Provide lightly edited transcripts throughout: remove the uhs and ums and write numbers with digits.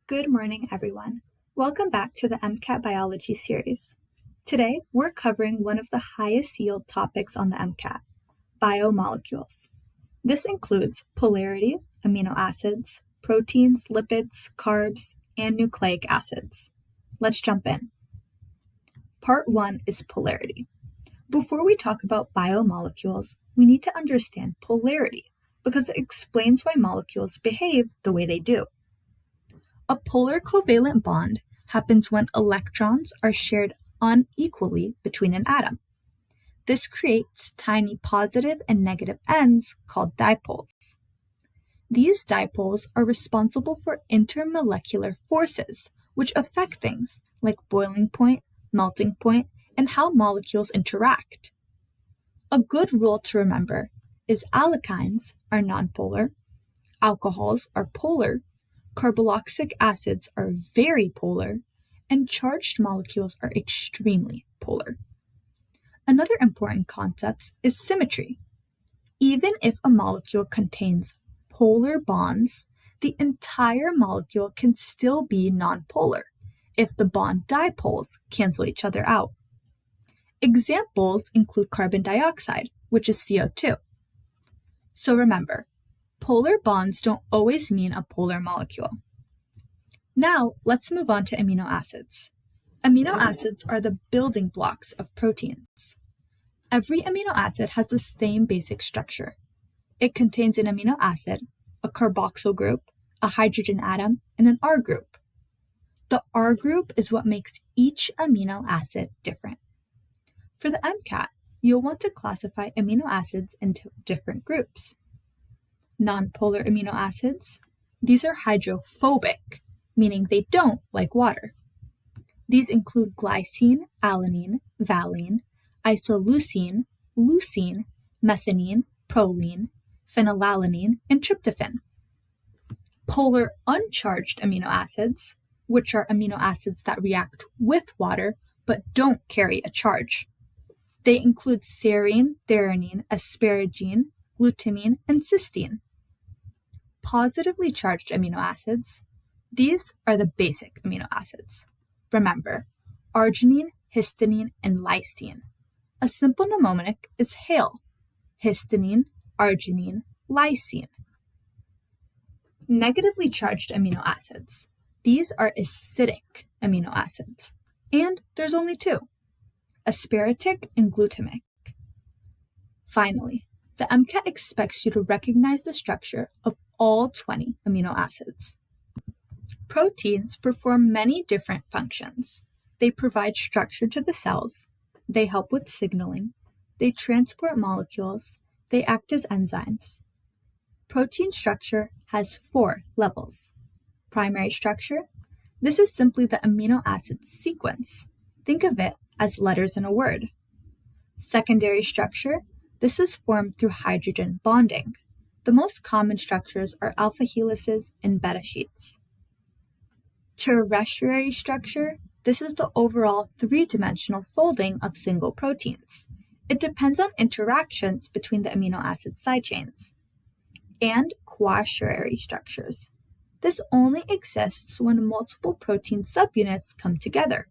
Good morning, everyone. Welcome back to the MCAT Biology series. Today, we're covering one of the highest yield topics on the MCAT, biomolecules. This includes polarity, amino acids, proteins, lipids, carbs, and nucleic acids. Let's jump in. Part 1 is polarity. Before we talk about biomolecules, we need to understand polarity because it explains why molecules behave the way they do. A polar covalent bond happens when electrons are shared unequally between an atom. This creates tiny positive and negative ends called dipoles. These dipoles are responsible for intermolecular forces, which affect things like boiling point, melting point, and how molecules interact. A good rule to remember is alkynes are nonpolar, alcohols are polar, carboxylic acids are very polar, and charged molecules are extremely polar. Another important concept is symmetry. Even if a molecule contains polar bonds, the entire molecule can still be nonpolar if the bond dipoles cancel each other out. Examples include carbon dioxide, which is CO2. So remember, polar bonds don't always mean a polar molecule. Now, let's move on to amino acids. Amino acids are the building blocks of proteins. Every amino acid has the same basic structure. It contains an amino acid, a carboxyl group, a hydrogen atom, and an R group. The R group is what makes each amino acid different. For the MCAT, you'll want to classify amino acids into different groups. Nonpolar amino acids, these are hydrophobic, meaning they don't like water. These include glycine, alanine, valine, isoleucine, leucine, methionine, proline, phenylalanine, and tryptophan. Polar uncharged amino acids, which are amino acids that react with water but don't carry a charge. They include serine, threonine, asparagine, glutamine, and cysteine. Positively charged amino acids, these are the basic amino acids. Remember, arginine, histidine, and lysine. A simple mnemonic is HAIL, histidine, arginine, lysine. Negatively charged amino acids, these are acidic amino acids, and there's only two, asparagic and glutamic. Finally, the MCAT expects you to recognize the structure of all 20 amino acids. Proteins perform many different functions. They provide structure to the cells, they help with signaling, they transport molecules, they act as enzymes. Protein structure has 4 levels. Primary structure, this is simply the amino acid sequence. Think of it as letters in a word. Secondary structure, this is formed through hydrogen bonding. The most common structures are alpha helices and beta sheets. Tertiary structure, this is the overall 3-dimensional folding of single proteins. It depends on interactions between the amino acid side chains. And quaternary structures. This only exists when multiple protein subunits come together.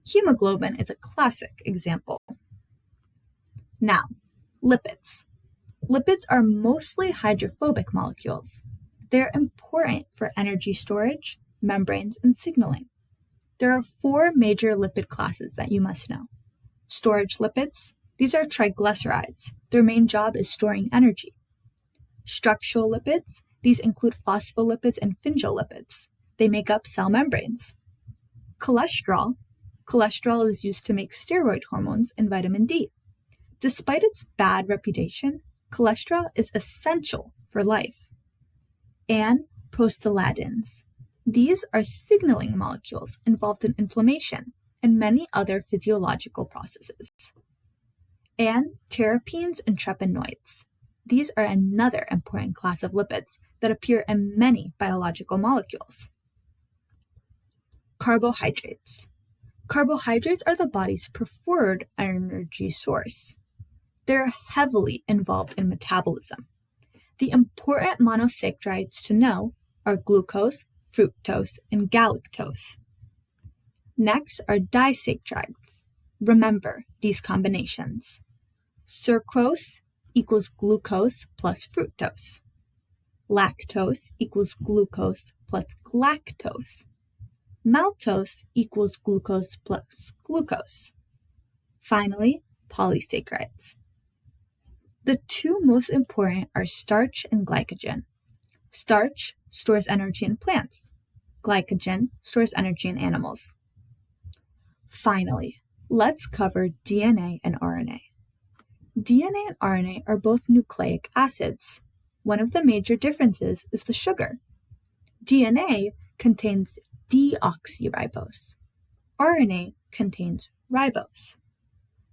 Hemoglobin is a classic example. Now, lipids. Lipids are mostly hydrophobic molecules. They are important for energy storage, membranes, and signaling. There are 4 major lipid classes that you must know. Storage lipids, these are triglycerides. Their main job is storing energy. Structural lipids, these include phospholipids and phingolipids. They make up cell membranes. Cholesterol is used to make steroid hormones and vitamin D. Despite its bad reputation, cholesterol is essential for life. And prostaglandins. These are signaling molecules involved in inflammation and many other physiological processes. And terpenes and terpenoids. These are another important class of lipids that appear in many biological molecules. Carbohydrates. Carbohydrates are the body's preferred energy source. They're heavily involved in metabolism. The important monosaccharides to know are glucose, fructose, and galactose. Next are disaccharides. Remember these combinations. Sucrose equals glucose plus fructose. Lactose equals glucose plus galactose. Maltose equals glucose plus glucose. Finally, polysaccharides. The two most important are starch and glycogen. Starch stores energy in plants. Glycogen stores energy in animals. Finally, let's cover DNA and RNA. DNA and RNA are both nucleic acids. One of the major differences is the sugar. DNA contains deoxyribose. RNA contains ribose.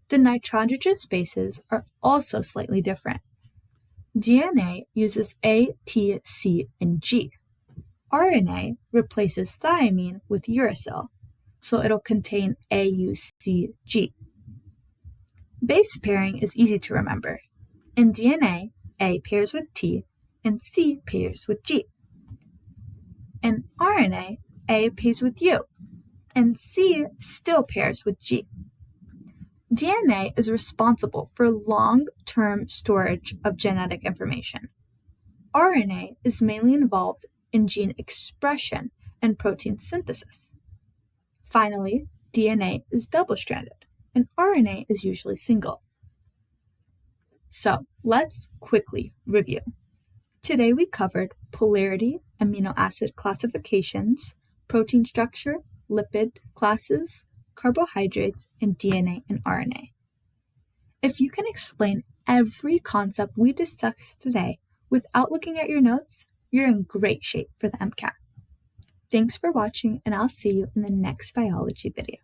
The nitrogenous bases are also slightly different. DNA uses A, T, C, and G. RNA replaces thymine with uracil, so it'll contain A, U, C, G. Base pairing is easy to remember. In DNA, A pairs with T and C pairs with G. In RNA, A pairs with U and C still pairs with G. DNA is responsible for long-term storage of genetic information. RNA is mainly involved in gene expression and protein synthesis. Finally, DNA is double-stranded, and RNA is usually single. So, let's quickly review. Today we covered polarity, amino acid classifications, protein structure, lipid classes, carbohydrates, and DNA and RNA. If you can explain every concept we discussed today without looking at your notes, you're in great shape for the MCAT. Thanks for watching, and I'll see you in the next biology video.